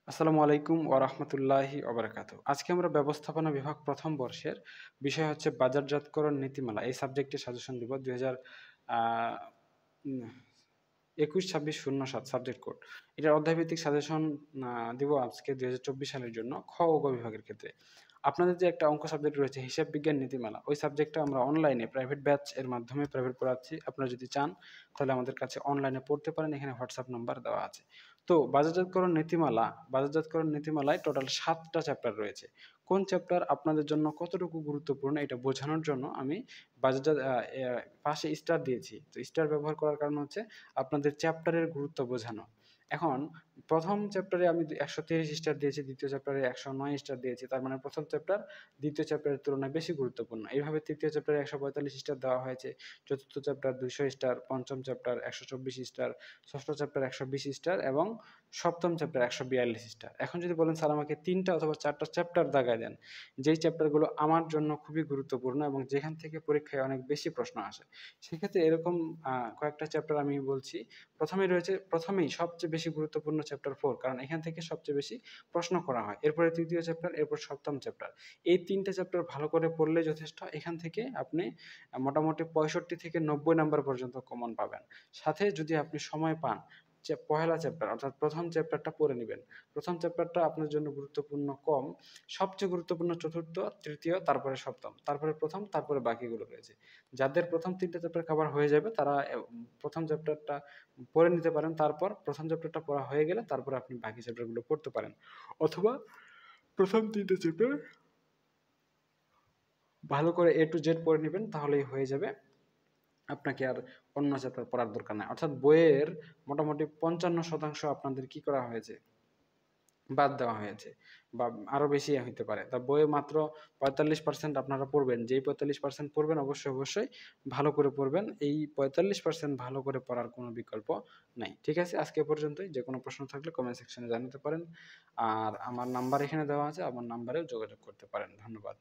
আসসালামু আলাইকুম ওয়া রাহমাতুল্লাহি ওয়া বারাকাতুহু। আজকে আমরা ব্যবস্থাপনা বিভাগ প্রথম বর্ষের বিষয় হচ্ছে বাজারজাতকরণ নীতিমালা। এই সাবজেক্টে সাজেশন দিব ২০০০ আ উম ২১-২৬-০৭ সাবজেক্ট কোড। এটার অধ্যায়ভিত্তিক সাজেশন দিব আজকে ২০২৪ সালের জন্য খ ও গ বিভাগের ক্ষেত্রে। আপনাদের যে একটা অঙ্ক সাবজেক্ট রয়েছে হিসাব বিজ্ঞান নীতিমালা, ওই সাবজেক্টটা আমরা অনলাইনে প্রাইভেট ব্যাচ এর মাধ্যমে প্রাইভেট পড়াচ্ছি। আপনারা যদি চান তাহলে আমাদের কাছে অনলাইনে পড়তে পারেন। এখানে হোয়াটসঅ্যাপ নাম্বার দেওয়া আছে। তো বাজারজাতকরণ নীতিমালায় টোটাল ৭ টা চ্যাপ্টার রয়েছে। কোন চ্যাপ্টার আপনাদের জন্য কতটুকু গুরুত্বপূর্ণ এটা বোঝানোর জন্য আমি বাজারজাত আ এ পাশে স্টার দিয়েছি। তো স্টার ব্যবহার করার কারণ হচ্ছে আপনাদের চ্যাপ্টারের গুরুত্ব বোঝানো। এখন ১ম চ্যাপ্টারে আমি ১৩০ স্টার দিয়েছি, ২য় চ্যাপ্টারে ১০৯ স্টার দিয়েছি। তার মানে ১ম চ্যাপ্টার ২য় চ্যাপ্টারের তুলনায় বেশি গুরুত্বপূর্ণ। এইভাবে ৩য় চ্যাপ্টারে ১৪৫ স্টার দেওয়া হয়েছে, ৪র্থ চ্যাপ্টার ২০০ স্টার, ৫ম চ্যাপ্টার ১২৪ স্টার, ৬ষ্ঠ চ্যাপ্টার ১২০ স্টার এবং ৭ম চ্যাপ্টার ১৪২ স্টার। এখন যদি বলেন স্যার আমাকে ৩ টা অথবা ৪ টা চ্যাপ্টার দাগায় দেন, যেই চ্যাপ্টারগুলো আমার জন্য খুবই গুরুত্বপূর্ণ এবং যেখান থেকে পরীক্ষায় অনেক বেশি প্রশ্ন আসে। সেক্ষেত্রে এরকম কয়েকটা চ্যাপ্টার আমি বলছি। প্রথমেই সবচেয়ে বেশি গুরুত্বপূর্ণ চ্যাপ্টার ৪, কারণ এখান থেকে সবচেয়ে বেশি প্রশ্ন করা হয়। এরপরে ৩য় চ্যাপ্টার, এরপর ৭ম চ্যাপ্টার। এই ৩ টে চ্যাপ্টার ভালো করে পড়লেই যথেষ্ট। এখান থেকে আপনি মোটামুটি ৬৫ থেকে ৯০ নাম্বার পর্যন্ত কমন পাবেন। সাথে যদি আপনি সময় পান, পহেলা চ্যাপ্টার অর্থাৎ ১ম চ্যাপ্টারটা পড়ে নিবেন। ১ম চ্যাপ্টারটা আপনার জন্য গুরুত্বপূর্ণ কম। সবচেয়ে গুরুত্বপূর্ণ ৪র্থ, ৩য়, তারপরে ৭ম, তারপরে ১ম, তারপরে বাকিগুলো রয়েছে। যাদের ১ম ৩ টা চ্যাপ্টার কভার হয়ে যাবে তারা ১ম চ্যাপ্টারটা পড়ে নিতে পারেন। তারপর ১ম চ্যাপ্টারটা পড়া হয়ে গেলে তারপরে আপনি বাকি চ্যাপ্টারগুলো পড়তে পারেন। অথবা ১ম ৩ টে চ্যাপ্টার ভালো করে A to Z পড়ে নিবেন, তাহলেই হয়ে যাবে। আপনাকে আর অন্য চ্যাপ্টার পড়ার দরকার নাই। অর্থাৎ বইয়ের মোটামুটি ৫৫% আপনাদের কি করা হয়েছে? বাদ দেওয়া হয়েছে বা আরো বেশি হইতে পারে। তা বইয়ে মাত্র ৪৫% আপনারা পড়বেন। যেই ৪৫% পড়বেন অবশ্যই ভালো করে পড়বেন। এই ৪৫% ভালো করে পড়ার কোনো বিকল্প নাই। ঠিক আছে? আজকে এ পর্যন্তই। যেকোনো প্রশ্ন থাকলে কমেন্ট সেকশনে জানাতে পারেন। আর আমার নাম্বার এখানে দেওয়া আছে। আমার নাম্বারেও যোগাযোগ করতে পারেন। ধন্যবাদ।